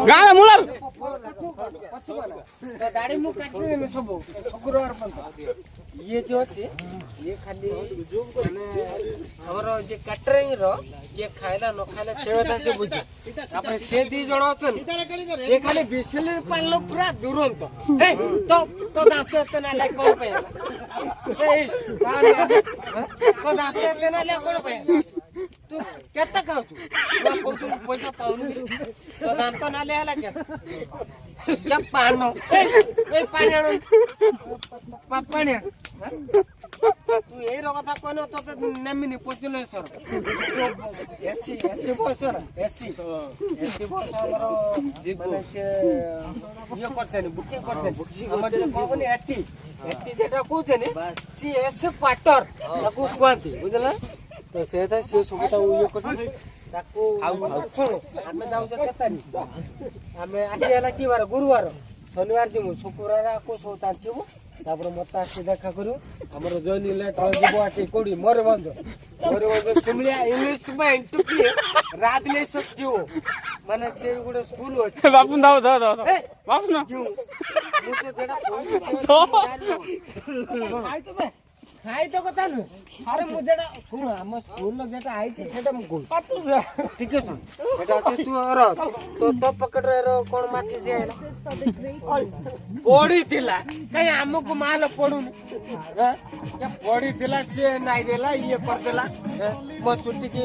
गाँव मुलर दाढ़ी मुंह काट दे सब शुक्रवार ये जो अच्छे ये खाली हमर जे कैटरिंग रो ये खाइला न खाइला सेवता से बुझे आपने से दी जण अछन ये खाली बिसले पालो पूरा दुरंत ए तो दांत ते ना लाइक कोन पे ए तो दांत ते ना लाइक कोन पे तू केता खाऊ तू ना कोन पैसा पाउनु तो दांत ना ले हला के या पानो ए पानी आनो पानी तू यही रकथा कहन तो नेमिनी पचले सर एसी एसी बसर एसी एसी बस हमर माने से ये करते बुकिंग करते हमर जे कहबनी एटी एटी जेटा कहते सी एस पार्टर ताको कहते बुझला तो सेता से सुगता ये करते ताको सुन हमें जाऊ केतानी हमें आज हला की बार गुरुवार शनिवार जिमु शुक्रवार को सो तांचिबु तापर मता से देखा करू हमर जॉनी लेटर जीवो आटी कोडी मोर बंद सिमलिया इंग्लिश में इंटुकी रात ले सब जीवो माने से गुडे स्कूल हो बापू दाओ बापू ना मुसे जेडा खाई तो कथा न अरे मु जेडा सुन हम स्कूल में जेटा आई छी सेटा मु कोइ ठीक है सुन बेटा আছে तू और तो पकड़ रे कोन माची से आइला पड़ी थिला कहीं हमको माल पडुन हां क्या पड़ी थिला से नाइ देला ये कर देला मो छुट्टी की